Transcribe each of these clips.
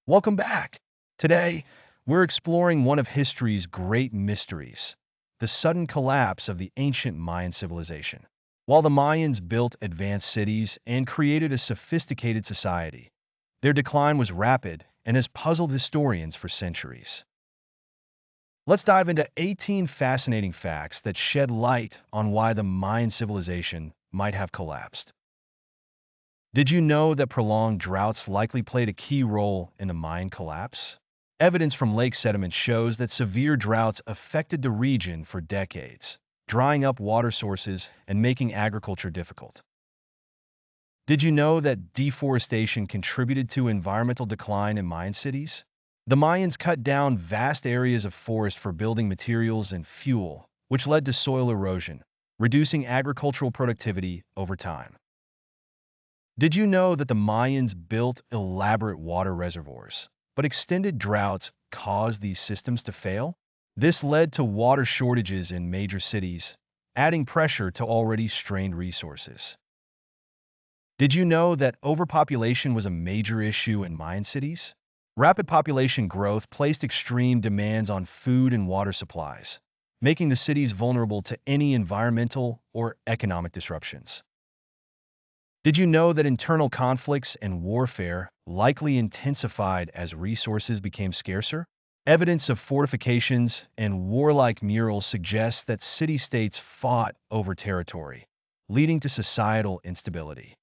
Welcome back. Today, we're exploring one of history's great mysteries, the sudden collapse of the ancient Mayan civilization. While the Mayans built advanced cities and created a sophisticated society, their decline was rapid and has puzzled historians for centuries. Let's dive into 18 fascinating facts that shed light on why the Mayan civilization might have collapsed. Did you know that prolonged droughts likely played a key role in the Mayan collapse? Evidence from lake sediments shows that severe droughts affected the region for decades, drying up water sources and making agriculture difficult. Did you know that deforestation contributed to environmental decline in Mayan cities? The Mayans cut down vast areas of forest for building materials and fuel, which led to soil erosion, reducing agricultural productivity over time. Did you know that the Mayans built elaborate water reservoirs, but extended droughts caused these systems to fail? This led to water shortages in major cities, adding pressure to already strained resources. Did you know that overpopulation was a major issue in Mayan cities? Rapid population growth placed extreme demands on food and water supplies, making the cities vulnerable to any environmental or economic disruptions. Did you know that internal conflicts and warfare likely intensified as resources became scarcer? Evidence of fortifications and warlike murals suggests that city-states fought over territory, leading to societal instability.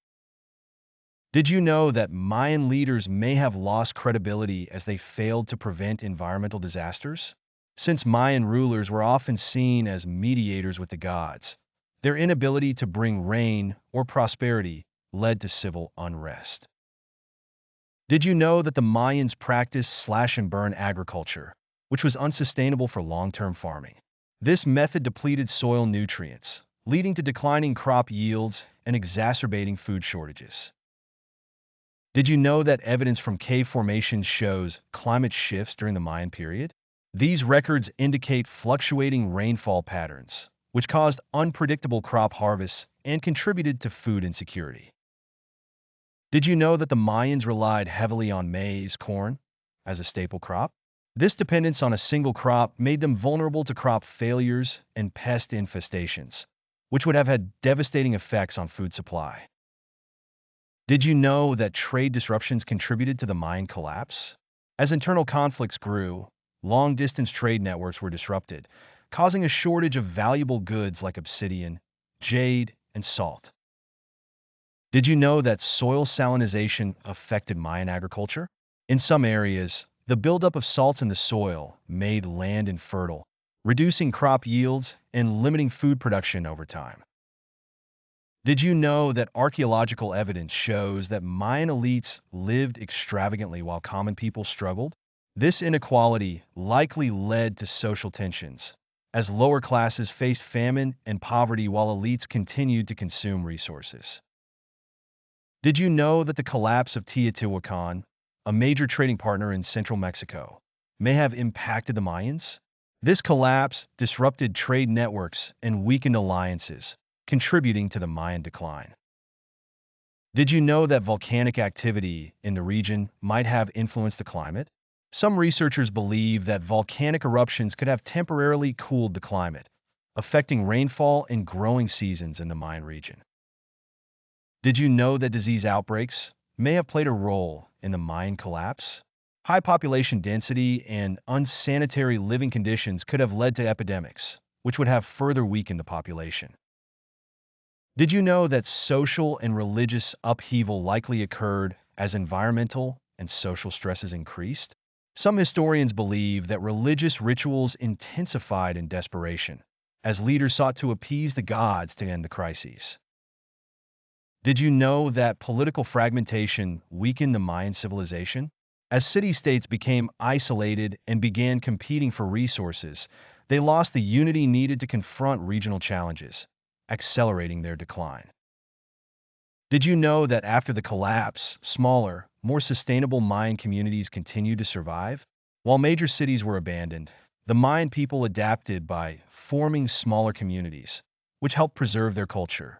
Did you know that Mayan leaders may have lost credibility as they failed to prevent environmental disasters? Since Mayan rulers were often seen as mediators with the gods, their inability to bring rain or prosperity led to civil unrest. Did you know that the Mayans practiced slash and burn agriculture, which was unsustainable for long-term farming? This method depleted soil nutrients, leading to declining crop yields and exacerbating food shortages. Did you know that evidence from cave formations shows climate shifts during the Mayan period? These records indicate fluctuating rainfall patterns, which caused unpredictable crop harvests and contributed to food insecurity. Did you know that the Mayans relied heavily on maize, corn, as a staple crop? This dependence on a single crop made them vulnerable to crop failures and pest infestations, which would have had devastating effects on food supply. Did you know that trade disruptions contributed to the Mayan collapse? As internal conflicts grew, long-distance trade networks were disrupted, causing a shortage of valuable goods like obsidian, jade, and salt. Did you know that soil salinization affected Mayan agriculture? In some areas, the buildup of salts in the soil made land infertile, reducing crop yields and limiting food production over time. Did you know that archaeological evidence shows that Mayan elites lived extravagantly while common people struggled? This inequality likely led to social tensions, as lower classes faced famine and poverty while elites continued to consume resources. Did you know that the collapse of Teotihuacan, a major trading partner in central Mexico, may have impacted the Mayans? This collapse disrupted trade networks and weakened alliances, contributing to the Mayan decline. Did you know that volcanic activity in the region might have influenced the climate? Some researchers believe that volcanic eruptions could have temporarily cooled the climate, affecting rainfall and growing seasons in the Mayan region. Did you know that disease outbreaks may have played a role in the Mayan collapse? High population density and unsanitary living conditions could have led to epidemics, which would have further weakened the population. Did you know that social and religious upheaval likely occurred as environmental and social stresses increased? Some historians believe that religious rituals intensified in desperation, as leaders sought to appease the gods to end the crises. Did you know that political fragmentation weakened the Mayan civilization? As city-states became isolated and began competing for resources, they lost the unity needed to confront regional challenges, accelerating their decline. Did you know that after the collapse, smaller, more sustainable Mayan communities continued to survive? While major cities were abandoned, the Mayan people adapted by forming smaller communities, which helped preserve their culture.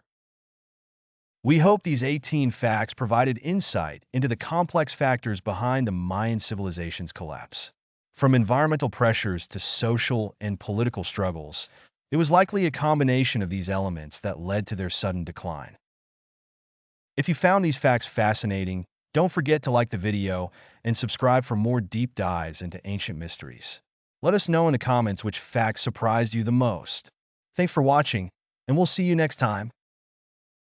We hope these 18 facts provided insight into the complex factors behind the Mayan civilization's collapse. From environmental pressures to social and political struggles, it was likely a combination of these elements that led to their sudden decline. If you found these facts fascinating, don't forget to like the video and subscribe for more deep dives into ancient mysteries. Let us know in the comments which facts surprised you the most. Thanks for watching, and we'll see you next time.